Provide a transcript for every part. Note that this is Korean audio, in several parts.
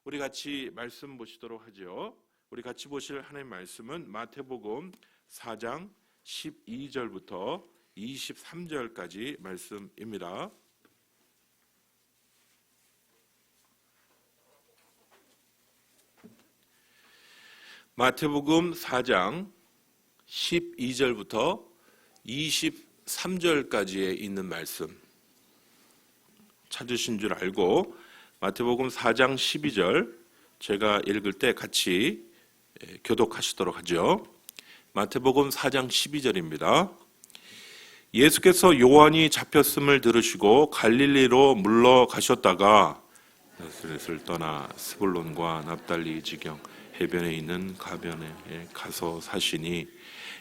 우리 같이 말씀 보시도록 하죠. 우리 같이 보실 하나님의 말씀은 마태복음 4장 12절부터 23절까지 말씀입니다. 마태복음 4장 12절부터 23절까지에 있는 말씀 찾으신 줄 알고 마태복음 4장 12절 제가 읽을 때 같이 교독하시도록 하죠. 마태복음 4장 12절입니다. 예수께서 요한이 잡혔음을 들으시고 갈릴리로 물러가셨다가 나사렛을 떠나 스불론과 납달리 지경 해변에 있는 가변에 가서 사시니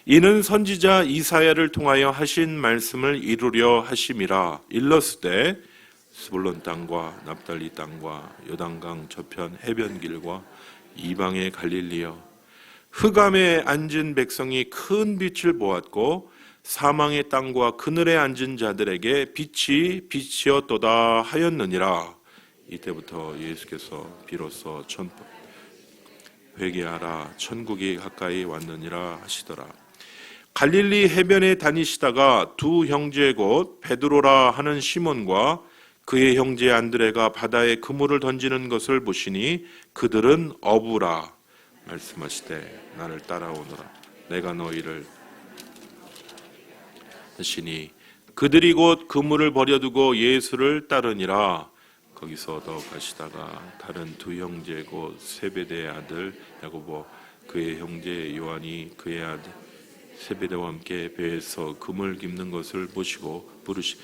이는 선지자 이사야를 통하여 하신 말씀을 이루려 하심이라. 일렀으되 스불론 땅과 납달리 땅과 요단강 저편 해변길과 이방의 갈릴리여, 흑암에 앉은 백성이 큰 빛을 보았고 사망의 땅과 그늘에 앉은 자들에게 빛이 빛이었도다 하였느니라. 이때부터 예수께서 비로소 회개하라, 천국이 가까이 왔느니라 하시더라. 갈릴리 해변에 다니시다가 두 형제 곧 베드로라 하는 시몬과 그의 형제 안드레가 바다에 그물을 던지는 것을 보시니 그들은 어부라. 말씀하시되 나를 따라오너라, 내가 너희를 하시니 그들이 곧 그물을 버려두고 예수를 따르니라. 거기서 더 가시다가 다른 두 형제 곧 세베대의 아들 야고보 그의 형제 요한이 그의 아들 세베대와 함께 배에서 그물 깁는 것을 보시고 부르시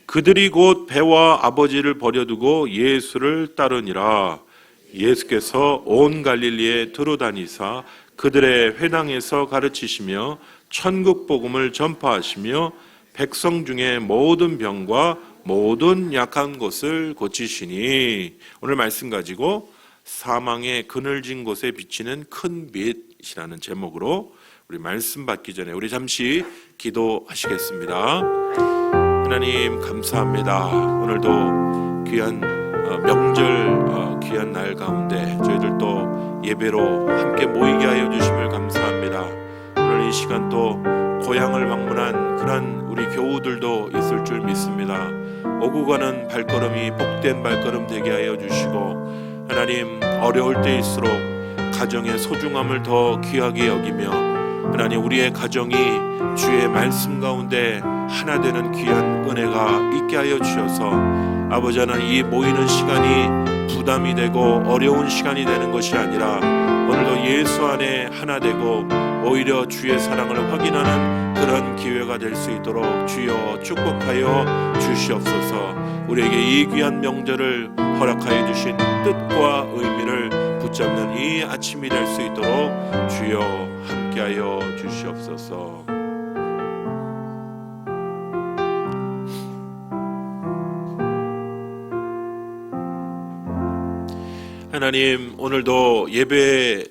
그들이 곧 배와 아버지를 버려두고 예수를 따르니라. 예수께서 온 갈릴리에 두루다니사 그들의 회당에서 가르치시며 천국 복음을 전파하시며 백성 중에 모든 병과 모든 약한 것을 고치시니. 오늘 말씀 가지고 사망의 그늘진 곳에 비치는 큰 빛이라는 제목으로 우리 말씀 받기 전에 우리 잠시 기도하시겠습니다. 하나님 감사합니다. 오늘도 귀한 명절 귀한 날 가운데 저희들도 예배로 함께 모이게 하여 주심을 감사합니다. 오늘 이 시간 또 고향을 방문한 그런 우리 교우들도 있을 줄 믿습니다. 오고 가는 발걸음이 복된 발걸음 되게 하여 주시고, 하나님 어려울 때일수록 가정의 소중함을 더 귀하게 여기며 하나님 우리의 가정이 주의 말씀 가운데 하나 되는 귀한 은혜가 있게 하여 주셔서 아버지 하나님 이 모이는 시간이 부담이 되고 어려운 시간이 되는 것이 아니라 오늘도 예수 안에 하나 되고 오히려 주의 사랑을 확인하는 그런 기회가 될 수 있도록 주여 축복하여 주시옵소서. 우리에게 이 귀한 명절을 허락하여 주신 뜻과 의미를 붙잡는 이 아침이 될 수 있도록 주여 함께하여 주시옵소서. 하나님 오늘도 예배에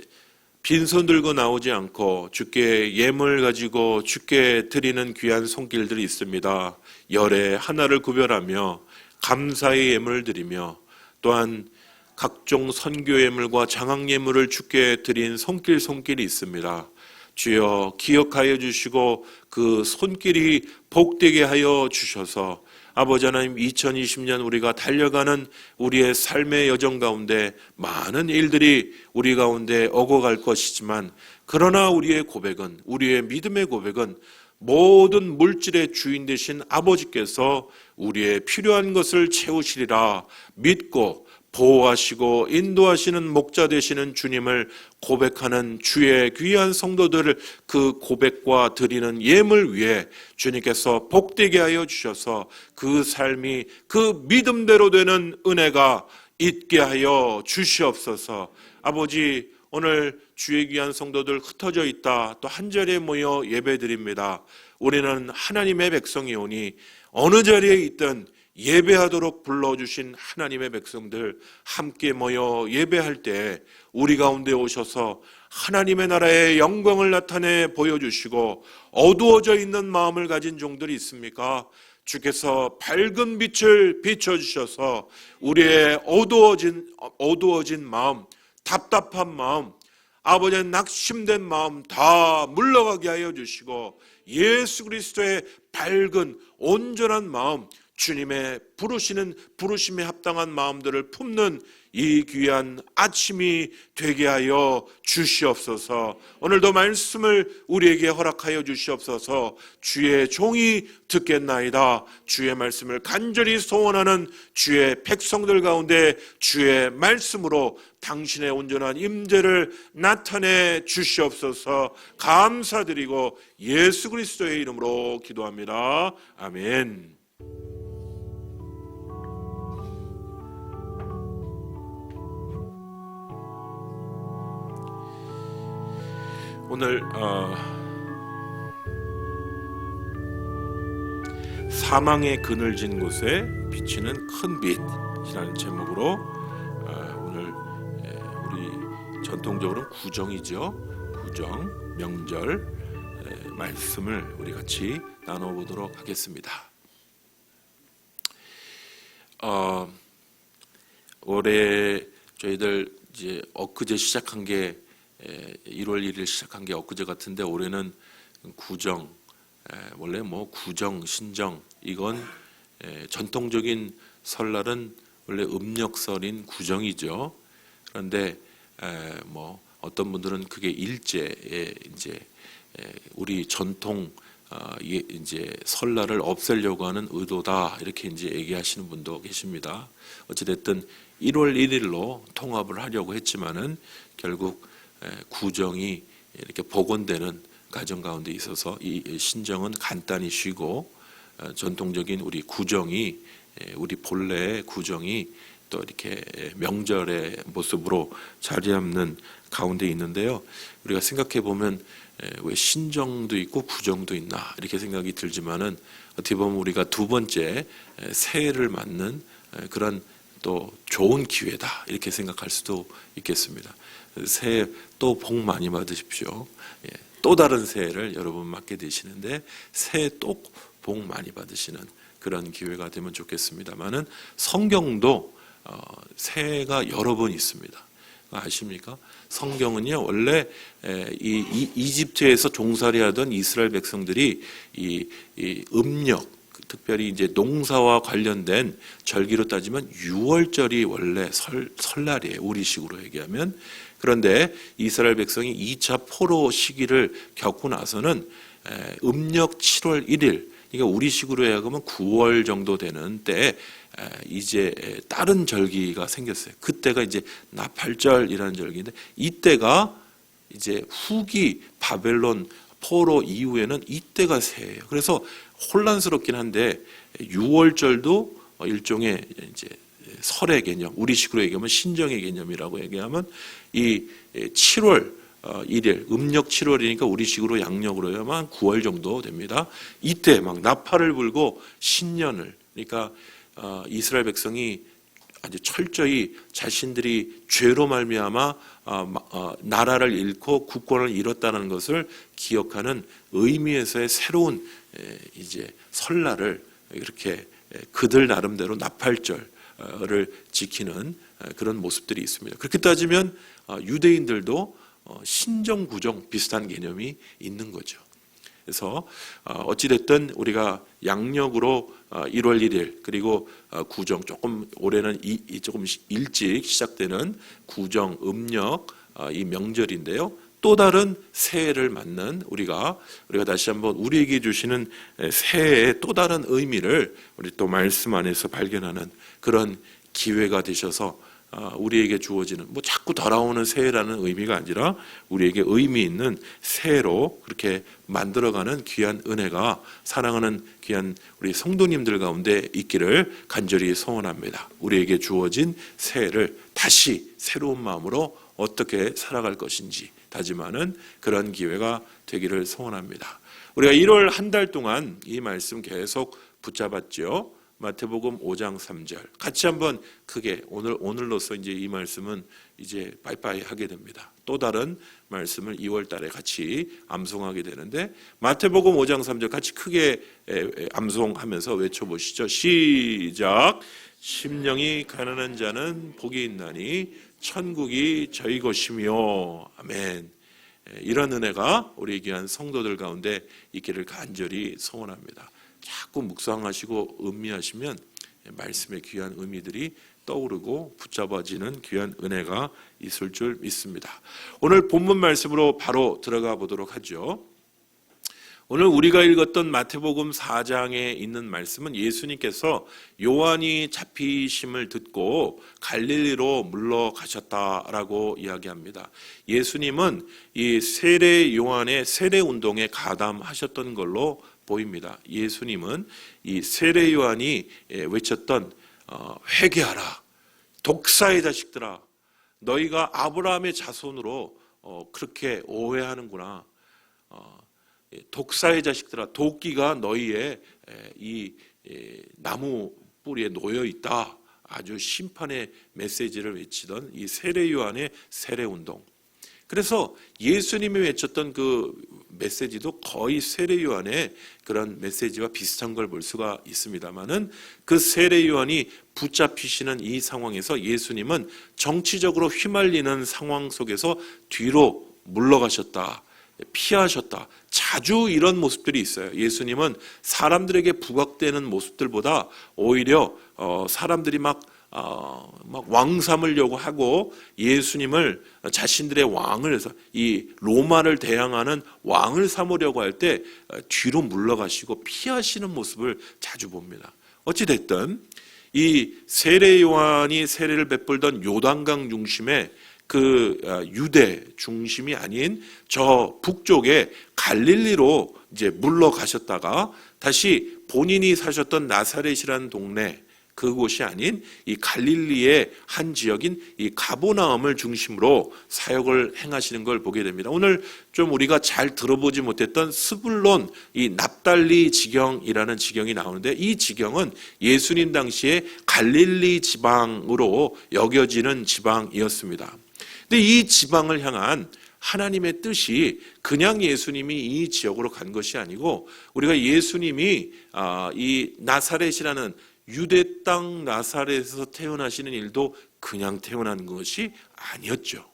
빈손 들고 나오지 않고 주께 예물 가지고 주께 드리는 귀한 손길들이 있습니다. 열에 하나를 구별하며 감사의 예물을 드리며 또한 각종 선교 예물과 장학 예물을 주께 드린 손길이 있습니다. 주여 기억하여 주시고 그 손길이 복되게 하여 주셔서 아버지 하나님 2020년 우리가 달려가는 우리의 삶의 여정 가운데 많은 일들이 우리 가운데 오고 갈 것이지만 그러나 우리의 고백은, 우리의 믿음의 고백은 모든 물질의 주인 되신 아버지께서 우리의 필요한 것을 채우시리라 믿고 보호하시고 인도하시는 목자 되시는 주님을 고백하는 주의 귀한 성도들을 그 고백과 드리는 예물 위에 주님께서 복되게 하여 주셔서 그 삶이 그 믿음대로 되는 은혜가 있게 하여 주시옵소서. 아버지 오늘 주의 귀한 성도들 흩어져 있다 또 한자리에 모여 예배드립니다. 우리는 하나님의 백성이오니 어느 자리에 있든 예배하도록 불러주신 하나님의 백성들 함께 모여 예배할 때 우리 가운데 오셔서 하나님의 나라의 영광을 나타내 보여주시고 어두워져 있는 마음을 가진 종들이 있습니까? 주께서 밝은 빛을 비춰주셔서 우리의 어두워진 마음, 답답한 마음, 아버지의 낙심된 마음 다 물러가게 하여 주시고 예수 그리스도의 밝은 온전한 마음, 주님의 부르심에 합당한 마음들을 품는 이 귀한 아침이 되게 하여 주시옵소서. 오늘도 말씀을 우리에게 허락하여 주시옵소서. 주의 종이 듣겠나이다. 주의 말씀을 간절히 소원하는 주의 백성들 가운데 주의 말씀으로 당신의 온전한 임재를 나타내 주시옵소서. 감사드리고 예수 그리스도의 이름으로 기도합니다. 아멘. 오늘 사망의 그늘진 곳에 비치는 큰 빛이라는 제목으로 오늘 우리 전통적으로 구정이죠. 구정, 명절 말씀을 우리 같이 나눠보도록 하겠습니다. 올해 저희들 이제 엊그제 시작한 게 1월 1일 시작한 게 엊그제 같은데 올해는 구정, 원래 뭐 구정, 신정 이건 전통적인 설날은 원래 음력설인 구정이죠. 그런데 뭐 어떤 분들은 그게 일제에 이제 우리 전통 이제 설날을 없애려고 하는 의도다 이렇게 이제 얘기하시는 분도 계십니다. 어찌됐든 1월 1일로 통합을 하려고 했지만은 결국 구정이 이렇게 복원되는 가정 가운데 있어서 이 신정은 간단히 쉬고 전통적인 우리 구정이 우리 본래의 구정이 또 이렇게 명절의 모습으로 자리 잡는 가운데 있는데요. 우리가 생각해 보면 왜 신정도 있고 구정도 있나 이렇게 생각이 들지만은 어떻게 보면 우리가 두 번째 새해를 맞는 그런 또 좋은 기회다 이렇게 생각할 수도 있겠습니다. 새해 또 복 많이 받으십시오. 또 다른 새해를 여러분 맞게 되시는데 새해 또 복 많이 받으시는 그런 기회가 되면 좋겠습니다만은 성경도 새해가 여러 번 있습니다. 아십니까? 성경은요 원래 이 이집트에서 종살이하던 이스라엘 백성들이 이 음력 특별히 이제 농사와 관련된 절기로 따지면 6월절이 원래 설날이에요. 우리식으로 얘기하면. 그런데 이스라엘 백성이 2차 포로 시기를 겪고 나서는 음력 7월 1일, 그러니까 우리식으로 해야하면 9월 정도 되는 때 이제 다른 절기가 생겼어요. 그때가 이제 나팔절이라는 절기인데 이때가 이제 후기 바벨론 포로 이후에는 이때가 새해예요. 그래서 혼란스럽긴 한데 6월절도 일종의 이제 설의 개념, 우리식으로 얘기하면 신정의 개념이라고 얘기하면 이 7월 1일, 음력 7월이니까 우리식으로 양력으로 하면 9월 정도 됩니다. 이때 막 나팔을 불고 신년을, 그러니까 이스라엘 백성이 아주 철저히 자신들이 죄로 말미암아 나라를 잃고 국권을 잃었다는 것을 기억하는 의미에서의 새로운 이제 설날을 이렇게 그들 나름대로 나팔절을 지키는 그런 모습들이 있습니다. 그렇게 따지면 유대인들도 신정, 구정 비슷한 개념이 있는 거죠. 그래서 어찌됐든 우리가 양력으로 1월 1일 그리고 구정 조금 올해는 조금 일찍 시작되는 구정 음력 이 명절인데요. 또 다른 새해를 맞는 우리가 다시 한번 우리에게 주시는 새해의 또 다른 의미를 우리 또 말씀 안에서 발견하는 그런 기회가 되셔서 우리에게 주어지는 뭐 자꾸 돌아오는 새해라는 의미가 아니라 우리에게 의미 있는 새해로 그렇게 만들어가는 귀한 은혜가 사랑하는 귀한 우리 성도님들 가운데 있기를 간절히 소원합니다. 우리에게 주어진 새해를 다시 새로운 마음으로 어떻게 살아갈 것인지 다짐하는 그런 기회가 되기를 소원합니다. 우리가 1월 한 달 동안 이 말씀 계속 붙잡았죠. 마태복음 5장 3절 같이 한번 크게 오늘로서 이제 이 말씀은 이제 빠이빠이 하게 됩니다. 또 다른 말씀을 2월 달에 같이 암송하게 되는데 마태복음 5장 3절 같이 크게 암송하면서 외쳐보시죠. 시작. 심령이 가난한 자는 복이 있나니 천국이 저희 것이며. 아멘. 이런 은혜가 우리 귀한 성도들 가운데 있기를 간절히 소원합니다. 자꾸 묵상하시고 음미하시면 말씀의 귀한 의미들이 떠오르고 붙잡아지는 귀한 은혜가 있을 줄 믿습니다. 오늘 본문 말씀으로 바로 들어가 보도록 하죠. 오늘 우리가 읽었던 마태복음 4장에 있는 말씀은 예수님께서 요한이 잡히심을 듣고 갈릴리로 물러가셨다라고 이야기합니다. 예수님은 이 세례 요한의 세례 운동에 가담하셨던 걸로 보입니다. 예수님은 이 세례 요한이 외쳤던 회개하라, 독사의 자식들아, 너희가 아브라함의 자손으로 그렇게 오해하는구나. 독사의 자식들아, 도끼가 너희의 이 나무 뿌리에 놓여 있다. 아주 심판의 메시지를 외치던 이 세례 요한의 세례 운동. 그래서 예수님이 외쳤던 그 메시지도 거의 세례 요한의 그런 메시지와 비슷한 걸 볼 수가 있습니다만은 그 세례 요한이 붙잡히시는 이 상황에서 예수님은 정치적으로 휘말리는 상황 속에서 뒤로 물러가셨다. 피하셨다. 자주 이런 모습들이 있어요. 예수님은 사람들에게 부각되는 모습들보다 오히려 사람들이 막 왕 삼으려고 하고 예수님을 자신들의 왕을 해서 이 로마를 대항하는 왕을 삼으려고 할 때 뒤로 물러가시고 피하시는 모습을 자주 봅니다. 어찌됐든 이 세례 요한이 세례를 베풀던 요단강 중심에 그 유대 중심이 아닌 저 북쪽에 갈릴리로 이제 물러가셨다가 다시 본인이 사셨던 나사렛이라는 동네, 그곳이 아닌 이 갈릴리의 한 지역인 이 가보나움을 중심으로 사역을 행하시는 걸 보게 됩니다. 오늘 좀 우리가 잘 들어보지 못했던 스불론, 이 납달리 지경이라는 지경이 나오는데 이 지경은 예수님 당시에 갈릴리 지방으로 여겨지는 지방이었습니다. 근데 이 지방을 향한 하나님의 뜻이 그냥 예수님이 이 지역으로 간 것이 아니고 우리가 예수님이 이 나사렛이라는 유대 땅 나사렛에서 태어나시는 일도 그냥 태어난 것이 아니었죠.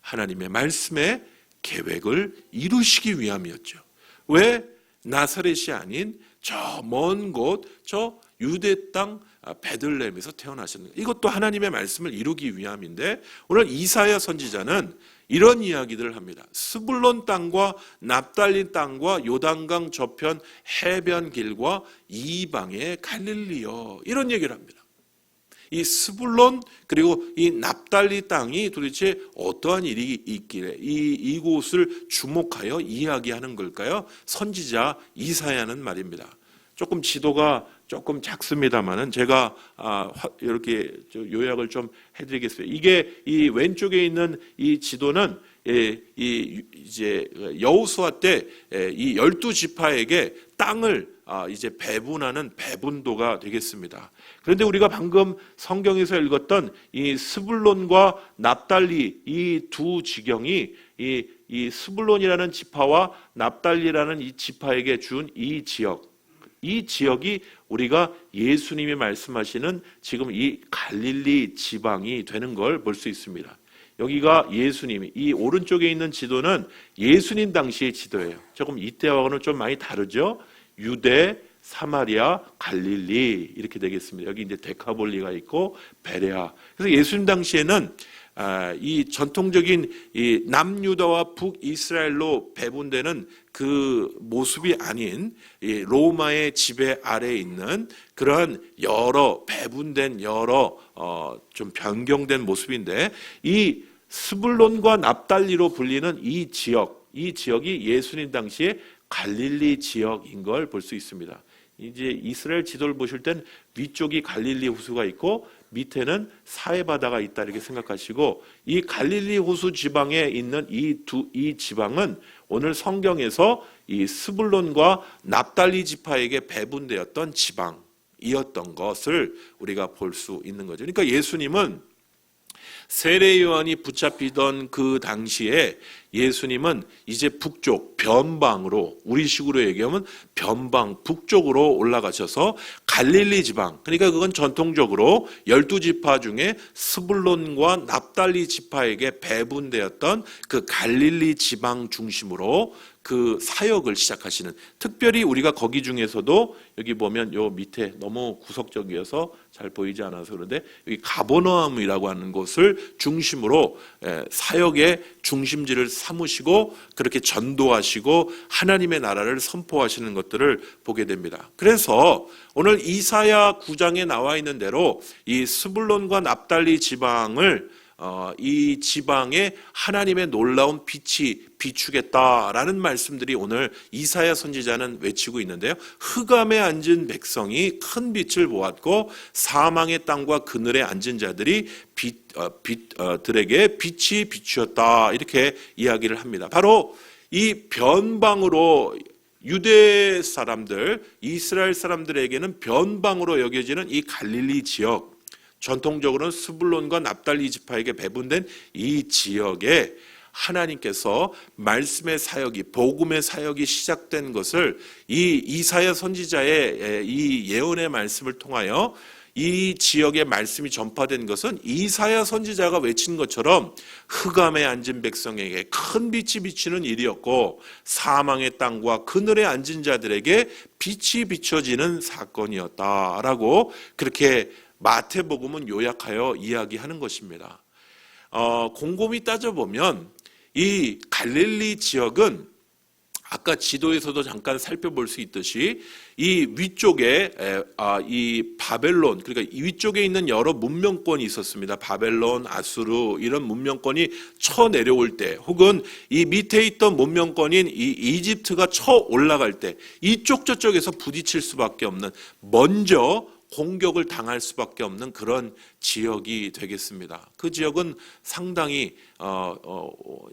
하나님의 말씀의 계획을 이루시기 위함이었죠. 왜 나사렛이 아닌 저 먼 곳, 저 유대 땅 베들레헴에서 태어나셨는가? 이것도 하나님의 말씀을 이루기 위함인데 오늘 이사야 선지자는 이런 이야기들을 합니다. 스불론 땅과 납달리 땅과 요단강 저편 해변 길과 이방의 갈릴리여, 이런 얘기를 합니다. 이 스불론 그리고 이 납달리 땅이 도대체 어떠한 일이 있길래 이곳을 주목하여 이야기하는 걸까요? 선지자 이사야는 말입니다. 조금 지도가 조금 작습니다만은 제가 이렇게 요약을 좀 해드리겠습니다. 이게 이 왼쪽에 있는 이 지도는 이제 여호수아 때 이 12지파에게 땅을 이제 배분하는 배분도가 되겠습니다. 그런데 우리가 방금 성경에서 읽었던 이 스불론과 납달리 이 두 지경이 이 스불론이라는 지파와 납달리라는 이 지파에게 준 이 지역이 우리가 예수님이 말씀하시는 지금 이 갈릴리 지방이 되는 걸 볼 수 있습니다. 여기가 예수님이, 이 오른쪽에 있는 지도는 예수님 당시의 지도예요. 조금 이때와는 좀 많이 다르죠. 유대, 사마리아, 갈릴리 이렇게 되겠습니다. 여기 이제 데카볼리가 있고 베레아. 그래서 예수님 당시에는 이 전통적인 이 남유다와 북이스라엘로 배분되는 그 모습이 아닌 이 로마의 지배 아래에 있는 그러한 여러 배분된 여러 좀 변경된 모습인데 이 스불론과 납달리로 불리는 이 지역이 예수님 당시에 갈릴리 지역인 걸 볼 수 있습니다. 이제 이스라엘 지도를 보실 땐 위쪽이 갈릴리 호수가 있고 밑에는 사해바다가 있다 이렇게 생각하시고 이 갈릴리 호수 지방에 있는 이 지방은 오늘 성경에서 이 스불론과 납달리 지파에게 배분되었던 지방, 지방이었던 것을 우리가 볼 수 있는 거죠. 그러니까 예수님은 세례 요한이 붙잡히던 그 당시에 예수님은 이제 북쪽 변방으로, 우리식으로 얘기하면 변방 북쪽으로 올라가셔서 갈릴리 지방, 그러니까 그건 전통적으로 12지파 중에 스불론과 납달리 지파에게 배분되었던 그 갈릴리 지방 중심으로 그 사역을 시작하시는, 특별히 우리가 거기 중에서도 여기 보면 요 밑에 너무 구석적이어서 잘 보이지 않아서 그런데 여기 가버나움이라고 하는 곳을 중심으로 사역의 중심지를 삼으시고 그렇게 전도하시고 하나님의 나라를 선포하시는 것들을 보게 됩니다. 그래서 오늘 이사야 9장에 나와 있는 대로 이 스불론과 납달리 지방을 이 지방에 하나님의 놀라운 빛이 비추겠다라는 말씀들이 오늘 이사야 선지자는 외치고 있는데요. 흑암에 앉은 백성이 큰 빛을 보았고 사망의 땅과 그늘에 앉은 자들이 들에게 빛이 비추었다, 이렇게 이야기를 합니다. 바로 이 변방으로 유대 사람들, 이스라엘 사람들에게는 변방으로 여겨지는 이 갈릴리 지역, 전통적으로는 스불론과 납달리 지파에게 배분된 이 지역에 하나님께서 말씀의 사역이, 복음의 사역이 시작된 것을 이 이사야 선지자의 이 예언의 말씀을 통하여 이 지역의 말씀이 전파된 것은 이사야 선지자가 외친 것처럼 흑암에 앉은 백성에게 큰 빛이 비치는 일이었고 사망의 땅과 그늘에 앉은 자들에게 빛이 비춰지는 사건이었다라고 그렇게 마태복음은 요약하여 이야기하는 것입니다. 곰곰이 따져보면 이 갈릴리 지역은 아까 지도에서도 잠깐 살펴볼 수 있듯이 이 위쪽에 이 바벨론, 그러니까 이 위쪽에 있는 여러 문명권이 있었습니다. 바벨론, 아수르 이런 문명권이 쳐 내려올 때, 혹은 이 밑에 있던 문명권인 이 이집트가 쳐 올라갈 때 이쪽 저쪽에서 부딪힐 수밖에 없는, 먼저 공격을 당할 수밖에 없는 그런 지역이 되겠습니다. 그 지역은 상당히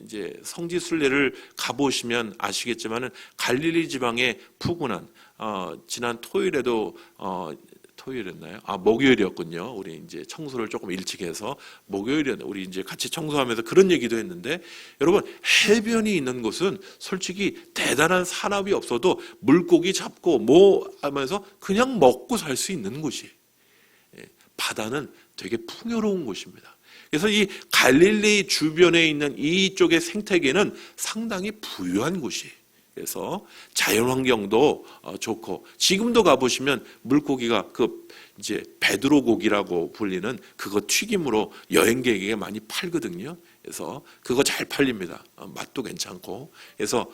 이제 성지순례를 가보시면 아시겠지만은 갈릴리 지방의 푸근한, 지난 토요일에도 토요일이었나요? 목요일이었군요. 우리 이제 청소를 조금 일찍 해서 목요일이었는데 우리 이제 같이 청소하면서 그런 얘기도 했는데, 여러분 해변이 있는 곳은 솔직히 대단한 산업이 없어도 물고기 잡고 뭐 하면서 그냥 먹고 살 수 있는 곳이, 바다는 되게 풍요로운 곳입니다. 그래서 이 갈릴리 주변에 있는 이쪽의 생태계는 상당히 부유한 곳이, 그래서 자연환경도 좋고, 지금도 가보시면 물고기가 그 이제 베드로 고기라고 불리는 그거 튀김으로 여행객에게 많이 팔거든요. 그래서 그거 잘 팔립니다. 맛도 괜찮고. 그래서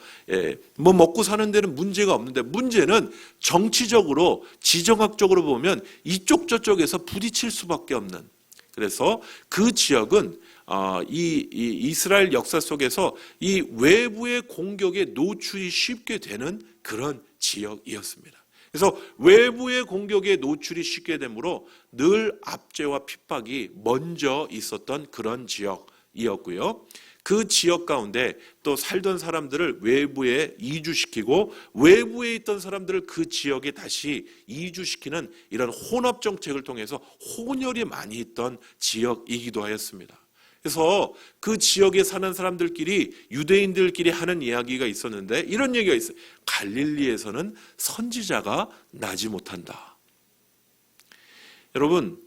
뭐 먹고 사는 데는 문제가 없는데, 문제는 정치적으로 지정학적으로 보면 이쪽 저쪽에서 부딪힐 수밖에 없는, 그래서 그 지역은 이 이스라엘 역사 속에서 이 외부의 공격에 노출이 쉽게 되는 그런 지역이었습니다. 그래서 외부의 공격에 노출이 쉽게 되므로 늘 압제와 핍박이 먼저 있었던 그런 지역이었고요. 그 지역 가운데 또 살던 사람들을 외부에 이주시키고 외부에 있던 사람들을 그 지역에 다시 이주시키는 이런 혼합 정책을 통해서 혼혈이 많이 있던 지역이기도 하였습니다. 그래서 그 지역에 사는 사람들끼리, 유대인들끼리 하는 이야기가 있었는데 이런 얘기가 있어요. 갈릴리에서는 선지자가 나지 못한다. 여러분,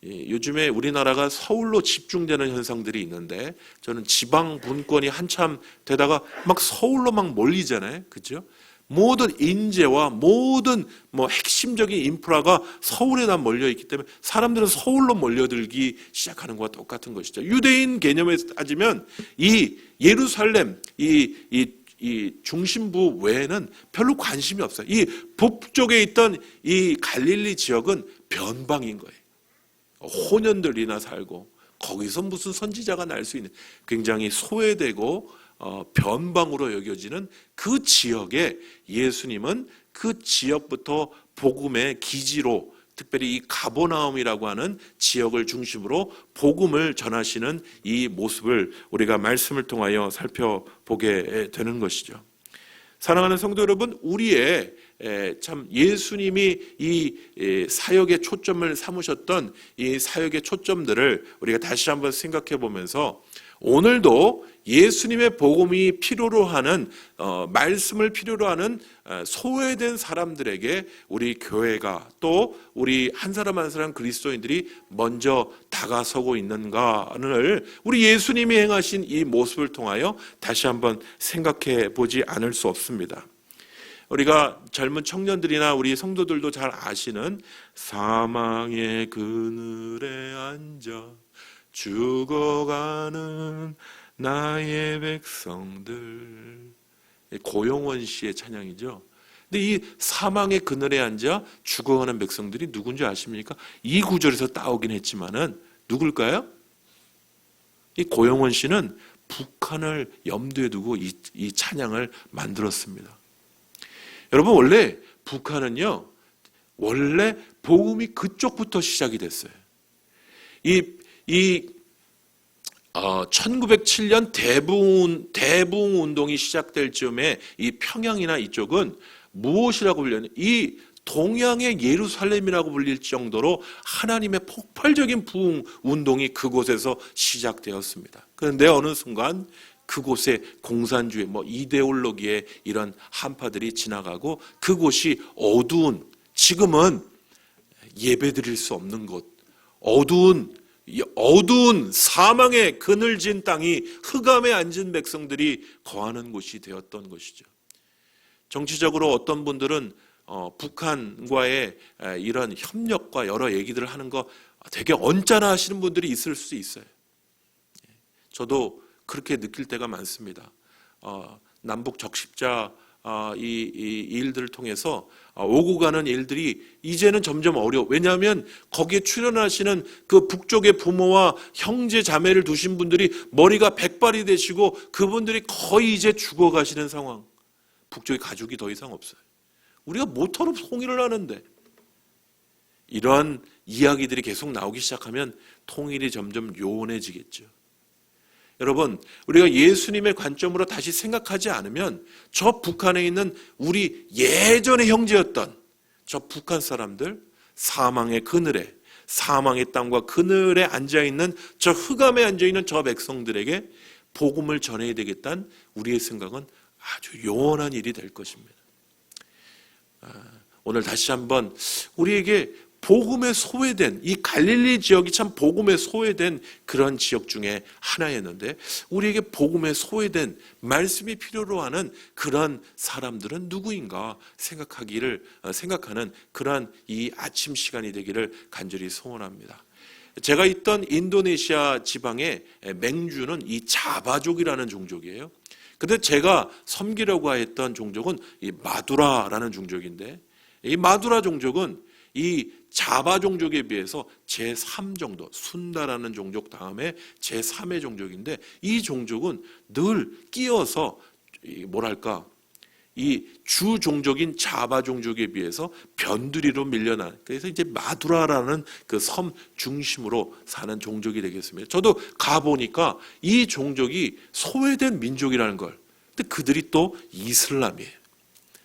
요즘에 우리나라가 서울로 집중되는 현상들이 있는데, 저는 지방 분권이 한참 되다가 막 서울로 막 몰리잖아요. 그죠? 모든 인재와 모든 핵심적인 인프라가 서울에다 몰려 있기 때문에 사람들은 서울로 몰려들기 시작하는 것과 똑같은 것이죠. 유대인 개념에서 따지면 이 예루살렘, 이 중심부 외에는 별로 관심이 없어요. 이 북쪽에 있던 이 갈릴리 지역은 변방인 거예요. 혼연들이나 살고 거기서 무슨 선지자가 날 수 있는, 굉장히 소외되고 변방으로 여겨지는 그 지역에 예수님은 그 지역부터 복음의 기지로, 특별히 이 가버나움이라고 하는 지역을 중심으로 복음을 전하시는 이 모습을 우리가 말씀을 통하여 살펴보게 되는 것이죠. 사랑하는 성도 여러분, 우리의 참 예수님이 이 사역의 초점을 삼으셨던 이 사역의 초점들을 우리가 다시 한번 생각해 보면서 오늘도 예수님의 복음이 필요로 하는 말씀을 필요로 하는 소외된 사람들에게 우리 교회가 또 우리 한 사람 한 사람 그리스도인들이 먼저 다가서고 있는가를 우리 예수님이 행하신 이 모습을 통하여 다시 한번 생각해 보지 않을 수 없습니다. 우리가 젊은 청년들이나 우리 성도들도 잘 아시는 사망의 그늘에 앉아 죽어가는 나의 백성들, 고용원 씨의 찬양이죠. 근데 이 사망의 그늘에 앉아 죽어가는 백성들이 누군지 아십니까? 이 구절에서 따오긴 했지만은 누굴까요? 이 고용원 씨는 북한을 염두에 두고 이 찬양을 만들었습니다. 여러분, 원래 북한은요, 원래 복음이 그쪽부터 시작이 됐어요. 1907년 대부흥 운동이 시작될 즈음에 이 평양이나 이쪽은 무엇이라고 불렸냐? 이 동양의 예루살렘이라고 불릴 정도로 하나님의 폭발적인 부흥 운동이 그곳에서 시작되었습니다. 그런데 어느 순간 그곳에 공산주의, 이데올로기의 이런 한파들이 지나가고 그곳이 어두운, 지금은 예배드릴 수 없는 곳, 어두운 사망의 그늘진 땅이 흑암에 앉은 백성들이 거하는 곳이 되었던 것이죠. 정치적으로 어떤 분들은 북한과의 이런 협력과 여러 얘기들을 하는 거 되게 언짢아 하시는 분들이 있을 수 있어요. 저도 그렇게 느낄 때가 많습니다. 남북 적십자 이 일들을 통해서 오고 가는 일들이 이제는 점점 어려워. 왜냐하면 거기에 출연하시는 그 북쪽의 부모와 형제 자매를 두신 분들이 머리가 백발이 되시고 그분들이 거의 이제 죽어가시는 상황. 북쪽에 가족이 더 이상 없어요. 우리가 모처럼 통일을 하는데 이러한 이야기들이 계속 나오기 시작하면 통일이 점점 요원해지겠죠. 여러분, 우리가 예수님의 관점으로 다시 생각하지 않으면 저 북한에 있는 우리 예전의 형제였던 저 북한 사람들, 사망의 그늘에, 사망의 땅과 그늘에 앉아있는 저 흑암에 앉아있는 저 백성들에게 복음을 전해야 되겠다는 우리의 생각은 아주 요원한 일이 될 것입니다. 오늘 다시 한번 우리에게 복음에 소외된, 이 갈릴리 지역이 참 복음에 소외된 그런 지역 중에 하나였는데 우리에게 복음에 소외된 말씀이 필요로 하는 그런 사람들은 누구인가 생각하는 그러한 이 아침 시간이 되기를 간절히 소원합니다. 제가 있던 인도네시아 지방의 맹주는 이 자바족이라는 종족이에요. 근데 제가 섬기려고 했던 종족은 이 마두라라는 종족인데 이 마두라 종족은 이 자바 종족에 비해서 제3 정도, 순다라는 종족 다음에 제3의 종족인데 이 종족은 늘 끼어서 이 주 종족인 자바 종족에 비해서 변두리로 밀려난, 그래서 이제 마두라라는 그 섬 중심으로 사는 종족이 되겠습니다. 저도 가보니까 이 종족이 소외된 민족이라는 걸, 근데 그들이 또 이슬람이에요.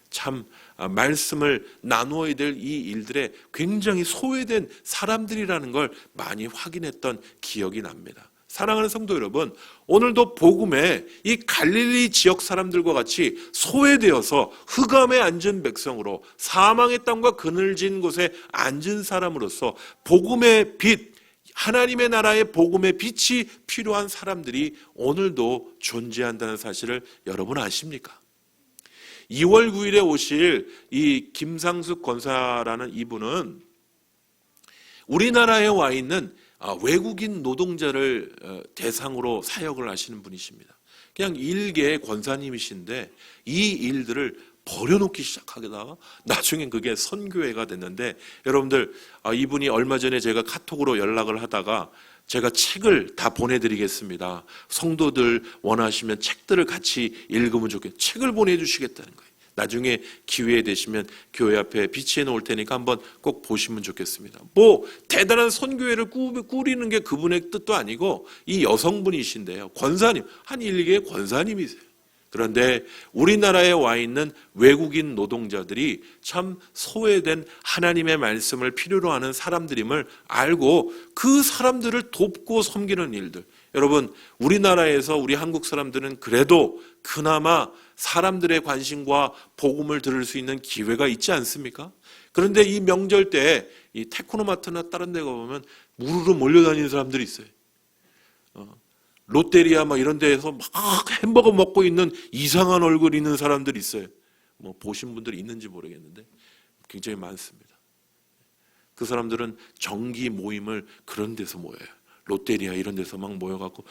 참 말씀을 나누어야 될 이 일들에 굉장히 소외된 사람들이라는 걸 많이 확인했던 기억이 납니다. 사랑하는 성도 여러분, 오늘도 복음에 이 갈릴리 지역 사람들과 같이 소외되어서 흑암에 앉은 백성으로 사망의 땅과 그늘진 곳에 앉은 사람으로서 복음의 빛, 하나님의 나라의 복음의 빛이 필요한 사람들이 오늘도 존재한다는 사실을 여러분 아십니까? 2월 9일에 오실 이 김상숙 권사라는 이분은 우리나라에 와 있는 외국인 노동자를 대상으로 사역을 하시는 분이십니다. 그냥 일개 권사님이신데 이 일들을 버려놓기 시작하다가 나중엔 그게 선교회가 됐는데, 여러분들 이분이 얼마 전에 제가 카톡으로 연락을 하다가 제가 책을 다 보내드리겠습니다. 성도들 원하시면 책들을 같이 읽으면 좋겠어요. 책을 보내주시겠다는 거예요. 나중에 기회 되시면 교회 앞에 비치해 놓을 테니까 한번 꼭 보시면 좋겠습니다. 대단한 선교회를 꾸리는 게 그분의 뜻도 아니고 이 여성분이신데요. 권사님, 한 일개의 권사님이세요. 그런데 우리나라에 와 있는 외국인 노동자들이 참 소외된 하나님의 말씀을 필요로 하는 사람들임을 알고 그 사람들을 돕고 섬기는 일들. 여러분, 우리나라에서 우리 한국 사람들은 그래도 그나마 사람들의 관심과 복음을 들을 수 있는 기회가 있지 않습니까? 그런데 이 명절 때 이 테크노마트나 다른 데 가보면 무르르 몰려다니는 사람들이 있어요. 롯데리아 막 이런 데에서 막 햄버거 먹고 있는 이상한 얼굴 있는 사람들이 있어요. 뭐 보신 분들이 있는지 모르겠는데 굉장히 많습니다. 그 사람들은 정기 모임을 그런 데서 모여요. 롯데리아 이런 데서 막 모여갖고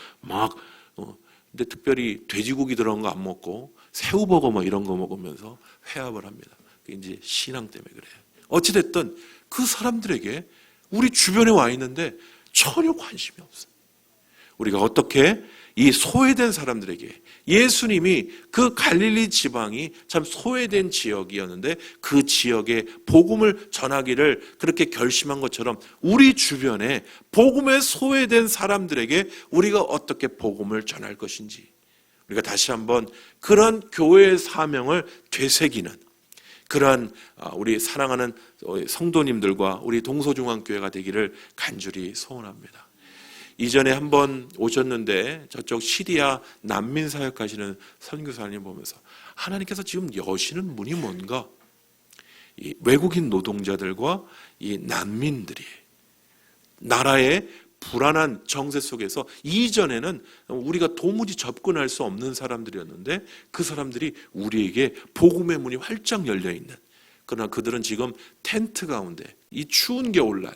근데 특별히 돼지고기 들어간 거 안 먹고 새우버거 막 이런 거 먹으면서 회합을 합니다. 그게 이제 신앙 때문에 그래요. 어찌됐든 그 사람들에게 우리 주변에 와 있는데 전혀 관심이 없어요. 우리가 어떻게 이 소외된 사람들에게, 예수님이 그 갈릴리 지방이 참 소외된 지역이었는데 그 지역에 복음을 전하기를 그렇게 결심한 것처럼 우리 주변에 복음에 소외된 사람들에게 우리가 어떻게 복음을 전할 것인지, 우리가 다시 한번 그런 교회의 사명을 되새기는 그런 우리 사랑하는 성도님들과 우리 동서중앙교회가 되기를 간절히 소원합니다. 이전에 한번 오셨는데 저쪽 시리아 난민 사역하시는 선교사님 보면서 하나님께서 지금 여시는 문이 뭔가, 이 외국인 노동자들과 이 난민들이 나라의 불안한 정세 속에서 이전에는 우리가 도무지 접근할 수 없는 사람들이었는데 그 사람들이 우리에게 복음의 문이 활짝 열려 있는, 그러나 그들은 지금 텐트 가운데 이 추운 겨울날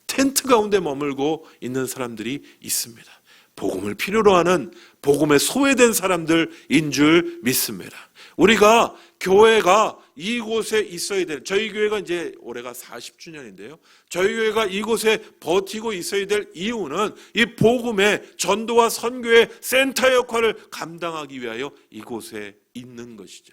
텐트 가운데 머물고 있는 사람들이 있습니다. 복음을 필요로 하는 복음에 소외된 사람들인 줄 믿습니다. 우리가 교회가 이곳에 있어야 될, 저희 교회가 이제 올해가 40주년인데요. 저희 교회가 이곳에 버티고 있어야 될 이유는 이 복음의 전도와 선교의 센터 역할을 감당하기 위하여 이곳에 있는 것이죠.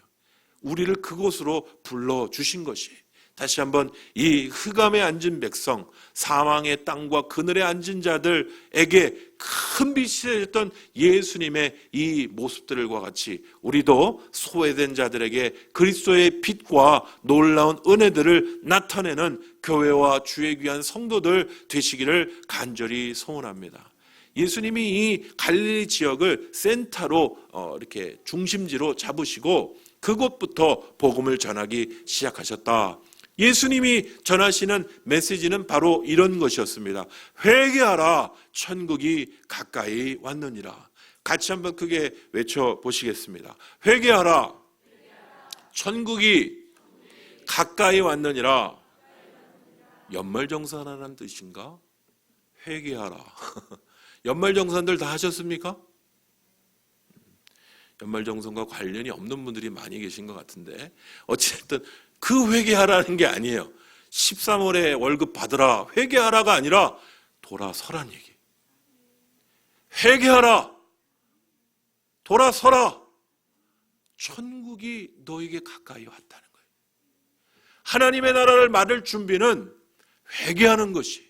우리를 그곳으로 불러주신 것이, 다시 한번 이 흑암에 앉은 백성, 사망의 땅과 그늘에 앉은 자들에게 큰 빛이 되었던 예수님의 이 모습들과 같이 우리도 소외된 자들에게 그리스도의 빛과 놀라운 은혜들을 나타내는 교회와 주의 귀한 성도들 되시기를 간절히 소원합니다. 예수님이 이 갈릴리 지역을 센터로 이렇게 중심지로 잡으시고 그곳부터 복음을 전하기 시작하셨다. 예수님이 전하시는 메시지는 바로 이런 것이었습니다. 회개하라, 천국이 가까이 왔느니라. 같이 한번 크게 외쳐보시겠습니다. 회개하라, 천국이 가까이 왔느니라. 연말정산하라는 뜻인가? 회개하라. 연말정산들 다 하셨습니까? 연말정산과 관련이 없는 분들이 많이 계신 것 같은데, 어쨌든 그 회개하라는 게 아니에요. 13월에 월급 받으라, 회개하라가 아니라 돌아서란 얘기. 회개하라, 돌아서라. 천국이 너에게 가까이 왔다는 거예요. 하나님의 나라를 맡을 준비는 회개하는 것이,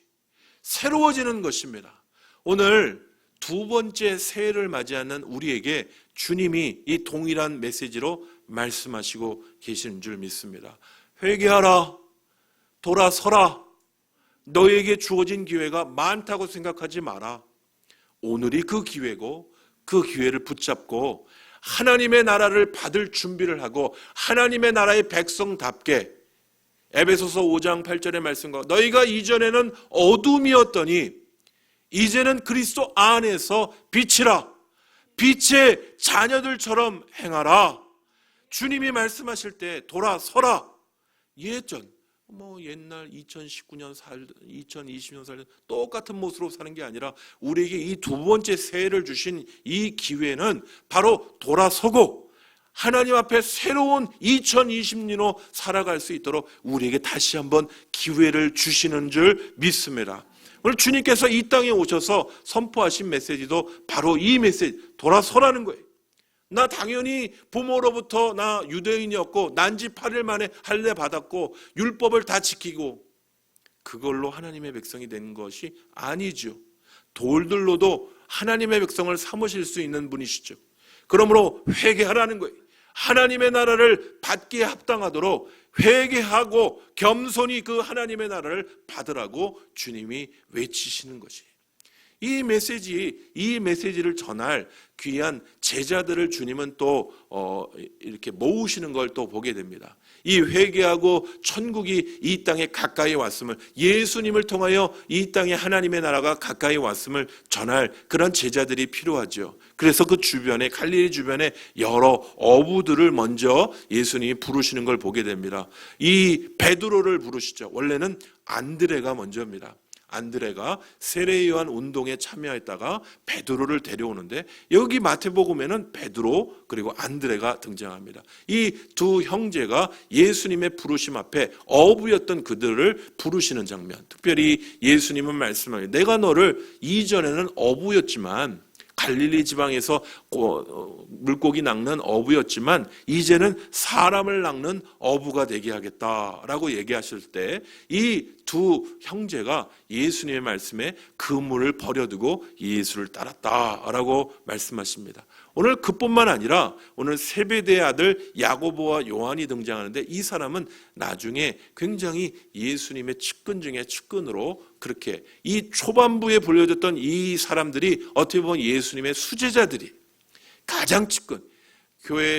새로워지는 것입니다. 오늘 두 번째 새해를 맞이하는 우리에게 주님이 이 동일한 메시지로 말씀하시고 계시는 줄 믿습니다. 회개하라, 돌아서라. 너에게 주어진 기회가 많다고 생각하지 마라. 오늘이 그 기회고 그 기회를 붙잡고 하나님의 나라를 받을 준비를 하고 하나님의 나라의 백성답게, 에베소서 5장 8절의 말씀과 너희가 이전에는 어둠이었더니 이제는 그리스도 안에서 빛이라. 빛의 자녀들처럼 행하라. 주님이 말씀하실 때 돌아서라. 예전 옛날 2019년 2020년 살던 똑같은 모습으로 사는 게 아니라 우리에게 이 두 번째 새해를 주신 이 기회는 바로 돌아서고 하나님 앞에 새로운 2020년으로 살아갈 수 있도록 우리에게 다시 한번 기회를 주시는 줄 믿습니다. 오늘 주님께서 이 땅에 오셔서 선포하신 메시지도 바로 이 메시지, 돌아서라는 거예요. 나 당연히 부모로부터 나 유대인이었고 난지 8일 만에 할례 받았고 율법을 다 지키고 그걸로 하나님의 백성이 된 것이 아니죠. 돌들로도 하나님의 백성을 삼으실 수 있는 분이시죠. 그러므로 회개하라는 거예요. 하나님의 나라를 받기에 합당하도록 회개하고 겸손히 그 하나님의 나라를 받으라고 주님이 외치시는 것이에요. 이 메시지를 전할 귀한 제자들을 주님은 또 이렇게 모으시는 걸 또 보게 됩니다. 이 회개하고 천국이 이 땅에 가까이 왔음을, 예수님을 통하여 이 땅에 하나님의 나라가 가까이 왔음을 전할 그런 제자들이 필요하죠. 그래서 그 주변에, 갈릴리 주변에 여러 어부들을 먼저 예수님이 부르시는 걸 보게 됩니다. 이 베드로를 부르시죠. 원래는 안드레가 먼저입니다. 안드레가 세례 요한 운동에 참여했다가 베드로를 데려오는데, 여기 마태복음에는 베드로 그리고 안드레가 등장합니다. 이 두 형제가 예수님의 부르심 앞에 어부였던 그들을 부르시는 장면, 특별히 예수님은 말씀하기를 내가 너를 이전에는 어부였지만, 갈릴리 지방에서 물고기 낚는 어부였지만 이제는 사람을 낚는 어부가 되게 하겠다라고 얘기하실 때 이 두 형제가 예수님의 말씀에 그물을 버려두고 예수를 따랐다라고 말씀하십니다. 오늘 그뿐만 아니라 오늘 세베대의 아들 야고보와 요한이 등장하는데, 이 사람은 나중에 굉장히 예수님의 측근 중에 측근으로, 그렇게 이 초반부에 불려졌던 이 사람들이 어떻게 보면 예수님의 수제자들이 가장 측근.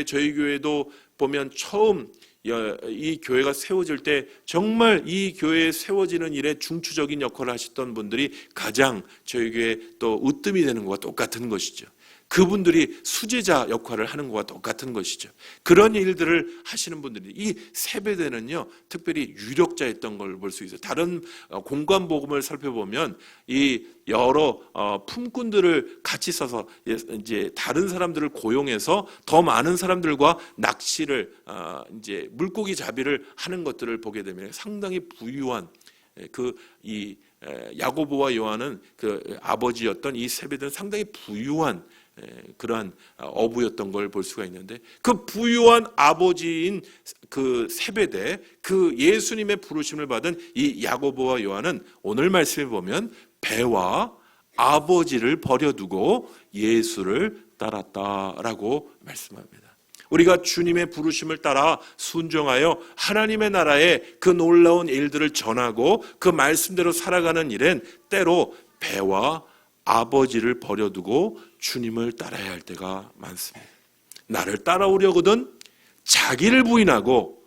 저희 교회도 보면 처음 이 교회가 세워질 때 정말 이 교회에 세워지는 일에 중추적인 역할을 하셨던 분들이 가장 저희 교회에 또 으뜸이 되는 것과 똑같은 것이죠. 그분들이 수제자 역할을 하는 것과 똑같은 것이죠. 그런 일들을 하시는 분들이, 이 세베대는요 특별히 유력자였던 걸 볼 수 있어요. 다른 공관복음을 살펴보면 이 여러 품꾼들을 같이 써서 이제 다른 사람들을 고용해서 더 많은 사람들과 낚시를 이제 물고기 잡이를 하는 것들을 보게 되면 상당히 부유한, 이 야고보와 요한은 그 아버지였던 이 세베대는 상당히 부유한 그러한 어부였던 걸 볼 수가 있는데, 그 부유한 아버지인 그 세베대, 그 예수님의 부르심을 받은 이 야고보와 요한은 오늘 말씀에 보면 배와 아버지를 버려두고 예수를 따랐다라고 말씀합니다. 우리가 주님의 부르심을 따라 순종하여 하나님의 나라의 그 놀라운 일들을 전하고 그 말씀대로 살아가는 일엔 때로 배와 아버지를 버려두고 주님을 따라야 할 때가 많습니다. 나를 따라오려거든 자기를 부인하고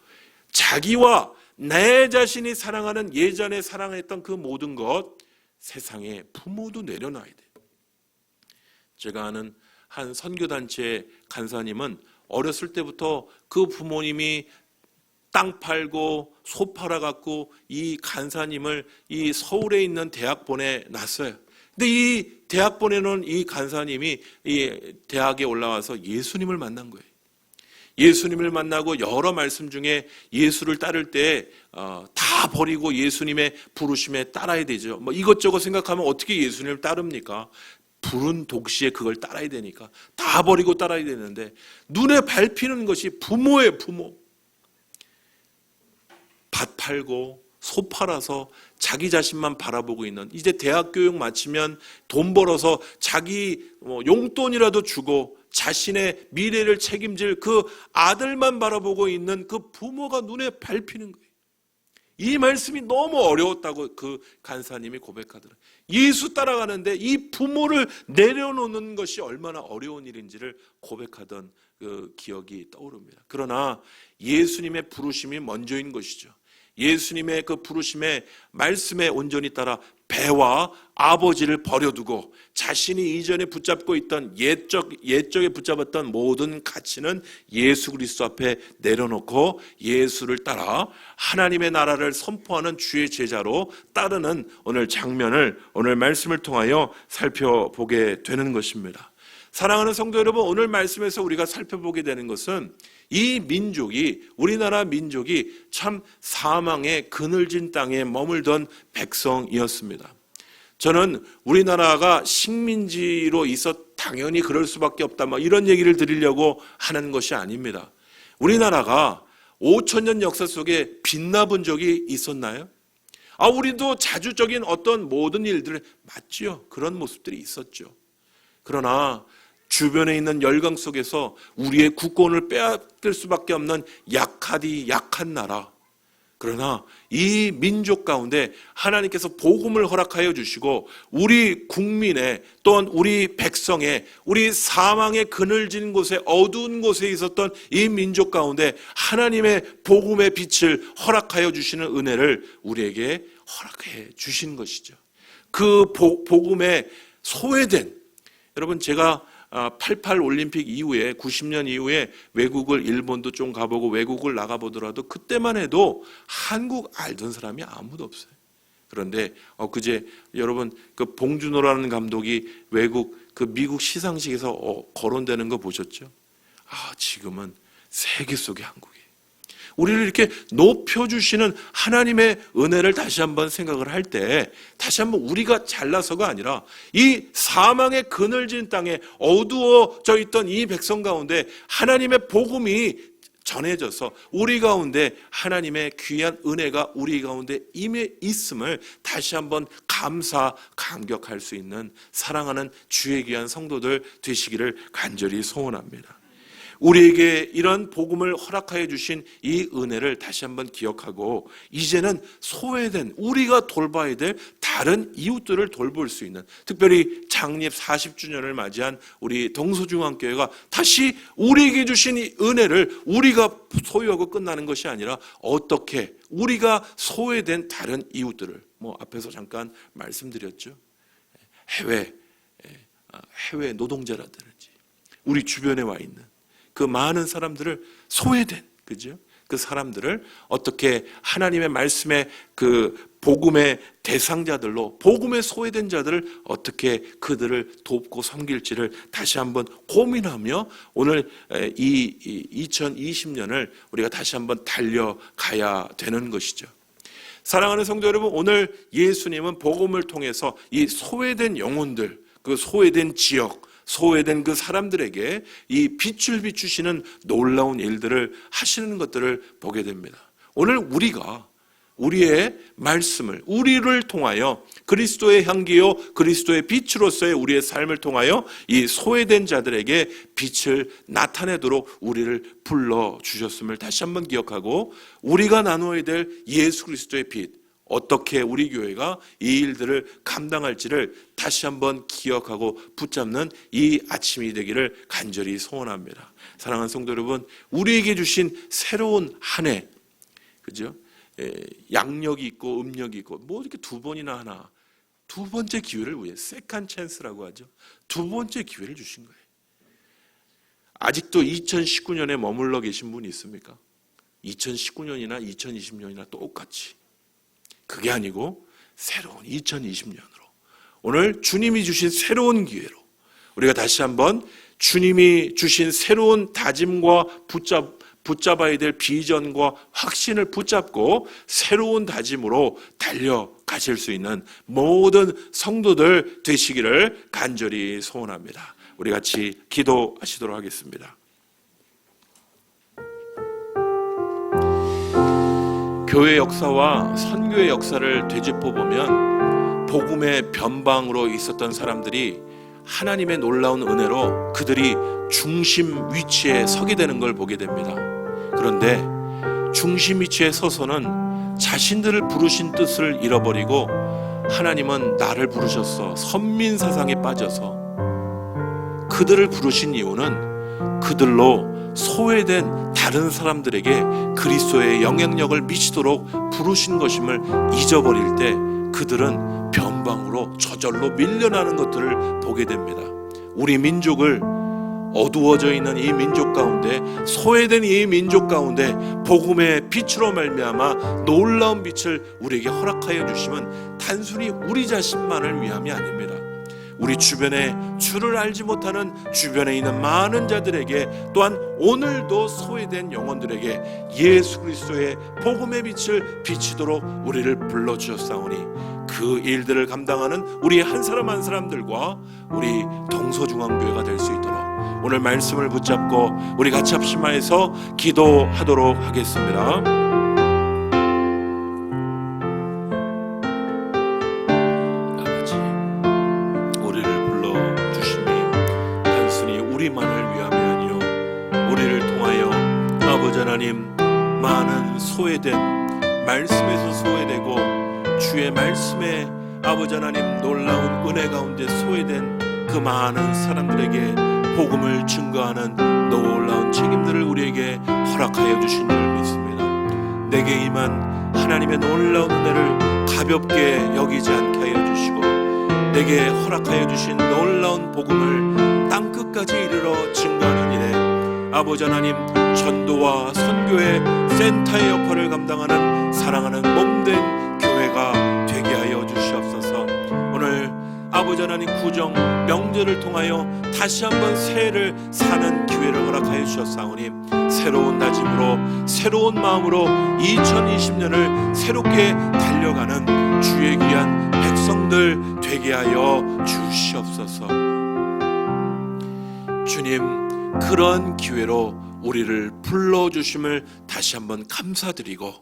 자기와 내 자신이 사랑하는, 예전에 사랑했던 그 모든 것, 세상에 부모도 내려놔야 돼요. 제가 아는 한 선교단체 간사님은 어렸을 때부터 그 부모님이 땅 팔고 소 팔아갖고 이 간사님을 이 서울에 있는 대학 보내놨어요. 근데 이 대학 보내놓은 이 간사님이 이 대학에 올라와서 예수님을 만난 거예요. 예수님을 만나고 여러 말씀 중에 예수를 따를 때 다 버리고 예수님의 부르심에 따라야 되죠. 뭐 이것저것 생각하면 어떻게 예수님을 따릅니까? 부른 독시에 그걸 따라야 되니까 다 버리고 따라야 되는데, 눈에 밟히는 것이 부모예요. 부모. 밭 팔고 소 팔아서 자기 자신만 바라보고 있는, 이제 대학 교육 마치면 돈 벌어서 자기 용돈이라도 주고 자신의 미래를 책임질 그 아들만 바라보고 있는 그 부모가 눈에 밟히는 거예요. 이 말씀이 너무 어려웠다고 그 간사님이 고백하더라고요. 예수 따라가는데 이 부모를 내려놓는 것이 얼마나 어려운 일인지를 고백하던 그 기억이 떠오릅니다. 그러나 예수님의 부르심이 먼저인 것이죠. 예수님의 그 부르심에, 말씀에 온전히 따라 배와 아버지를 버려두고 자신이 이전에 붙잡고 있던 옛적에 붙잡았던 모든 가치는 예수 그리스도 앞에 내려놓고 예수를 따라 하나님의 나라를 선포하는 주의 제자로 따르는 오늘 장면을 오늘 말씀을 통하여 살펴보게 되는 것입니다. 사랑하는 성도 여러분, 오늘 말씀에서 우리가 살펴보게 되는 것은 이 민족이, 우리나라 민족이 참 사망의 그늘진 땅에 머물던 백성이었습니다. 저는 우리나라가 식민지로 있어 당연히 그럴 수밖에 없다, 이런 얘기를 드리려고 하는 것이 아닙니다. 우리나라가 5,000년 역사 속에 빛나본 적이 있었나요? 우리도 자주적인 어떤 모든 일들 맞지요. 그런 모습들이 있었죠. 그러나 주변에 있는 열강 속에서 우리의 국권을 빼앗길 수밖에 없는 약한 나라. 그러나 이 민족 가운데 하나님께서 복음을 허락하여 주시고 우리 국민의 또한 우리 백성의 우리 사망의 그늘진 곳에 어두운 곳에 있었던 이 민족 가운데 하나님의 복음의 빛을 허락하여 주시는 은혜를 우리에게 허락해 주신 것이죠. 그 복음에 소외된, 여러분 제가 88 올림픽 이후에 90년 이후에 외국을 일본도 좀 가보고 외국을 나가보더라도 그때만 해도 한국 알던 사람이 아무도 없어요. 그런데 그제 여러분 그 봉준호라는 감독이 외국 그 미국 시상식에서 거론되는 거 보셨죠? 지금은 세계 속의 한국이 우리를 이렇게 높여주시는 하나님의 은혜를 다시 한번 생각을 할 때 다시 한번 우리가 잘나서가 아니라 이 사망의 그늘진 땅에 어두워져 있던 이 백성 가운데 하나님의 복음이 전해져서 우리 가운데 하나님의 귀한 은혜가 우리 가운데 임해 있음을 다시 한번 감격할 수 있는 사랑하는 주의 귀한 성도들 되시기를 간절히 소원합니다. 우리에게 이런 복음을 허락하여 주신 이 은혜를 다시 한번 기억하고 이제는 소외된 우리가 돌봐야 될 다른 이웃들을 돌볼 수 있는, 특별히 창립 40주년을 맞이한 우리 동서중앙교회가 다시 우리에게 주신 이 은혜를 우리가 소유하고 끝나는 것이 아니라 어떻게 우리가 소외된 다른 이웃들을, 앞에서 잠깐 말씀드렸죠. 해외 노동자라든지 우리 주변에 와 있는 그 많은 사람들을 소외된, 그죠? 그 사람들을 어떻게 하나님의 말씀의 그 복음의 대상자들로, 복음의 소외된 자들을 어떻게 그들을 돕고 섬길지를 다시 한번 고민하며 오늘 이 2020년을 우리가 다시 한번 달려가야 되는 것이죠. 사랑하는 성도 여러분, 오늘 예수님은 복음을 통해서 이 소외된 영혼들, 그 소외된 지역, 소외된 그 사람들에게 이 빛을 비추시는 놀라운 일들을 하시는 것들을 보게 됩니다. 오늘 우리가 우리의 말씀을, 우리를 통하여 그리스도의 향기요 그리스도의 빛으로서의 우리의 삶을 통하여 이 소외된 자들에게 빛을 나타내도록 우리를 불러주셨음을 다시 한번 기억하고 우리가 나누어야 될 예수 그리스도의 빛, 어떻게 우리 교회가 이 일들을 감당할지를 다시 한번 기억하고 붙잡는 이 아침이 되기를 간절히 소원합니다. 사랑하는 성도 여러분, 우리에게 주신 새로운 한 해, 그죠? 양력이 있고 음력이 있고 이렇게 두 번이나 하나, 두 번째 기회를 위해 세컨 찬스라고 하죠. 두 번째 기회를 주신 거예요. 아직도 2019년에 머물러 계신 분이 있습니까? 2019년이나 2020년이나 똑같이. 그게 아니고 새로운 2020년으로 오늘 주님이 주신 새로운 기회로 우리가 다시 한번 주님이 주신 새로운 다짐과 붙잡아야 될 비전과 확신을 붙잡고 새로운 다짐으로 달려가실 수 있는 모든 성도들 되시기를 간절히 소원합니다. 우리 같이 기도하시도록 하겠습니다. 교회 역사와 선교의 역사를 되짚어보면 복음의 변방으로 있었던 사람들이 하나님의 놀라운 은혜로 그들이 중심 위치에 서게 되는 걸 보게 됩니다. 그런데 중심 위치에 서서는 자신들을 부르신 뜻을 잃어버리고 하나님은 나를 부르셨어 선민사상에 빠져서 그들을 부르신 이유는 그들로 소외된 다른 사람들에게 그리스도의 영향력을 미치도록 부르신 것임을 잊어버릴 때 그들은 변방으로 저절로 밀려나는 것들을 보게 됩니다. 우리 민족을 어두워져 있는 이 민족 가운데, 소외된 이 민족 가운데 복음의 빛으로 말미암아 놀라운 빛을 우리에게 허락하여 주시면 단순히 우리 자신만을 위함이 아닙니다. 우리 주변에 주를 알지 못하는 주변에 있는 많은 자들에게, 또한 오늘도 소외된 영혼들에게 예수 그리스도의 복음의 빛을 비치도록 우리를 불러주셨사오니 그 일들을 감당하는 우리 한 사람 한 사람들과 우리 동서중앙교회가 될 수 있도록 오늘 말씀을 붙잡고 우리 같이 합심하여서 기도하도록 하겠습니다. 우리만을 위함이 아니요 우리를 통하여 아버지 하나님 많은 소외된 말씀에서 소외되고 주의 말씀에 아버지 하나님 놀라운 은혜 가운데 소외된 그 많은 사람들에게 복음을 증거하는 놀라운 책임들을 우리에게 허락하여 주신 줄 믿습니다. 내게 임한 하나님의 놀라운 은혜를 가볍게 여기지 않게 하여 주시고 내게 허락하여 주신 놀라운 복음을 땅끝까지 이르러 증거하는 일에 아버지 하나님 전도와 선교의 센터의 역할을 감당하는 사랑하는 몸된 교회가 되게 하여 주시옵소서. 오늘 아버지 하나님 구정 명절을 통하여 다시 한번 새해를 사는 기회를 허락하여 주셨사오니 새로운 다짐으로 새로운 마음으로 2020년을 새롭게 달려가는 주의 귀한 백성들 되게 하여 주시옵소서. 주님, 그런 기회로 우리를 불러주심을 다시 한번 감사드리고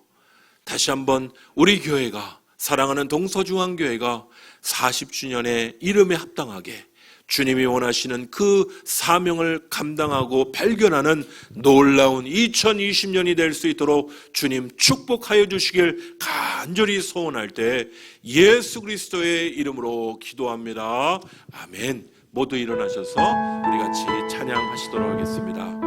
다시 한번 우리 교회가 사랑하는 동서중앙교회가 40주년의 이름에 합당하게 주님이 원하시는 그 사명을 감당하고 발견하는 놀라운 2020년이 될 수 있도록 주님 축복하여 주시길 간절히 소원할 때 예수 그리스도의 이름으로 기도합니다. 아멘. 모두 일어나셔서 우리 같이 찬양하시도록 하겠습니다.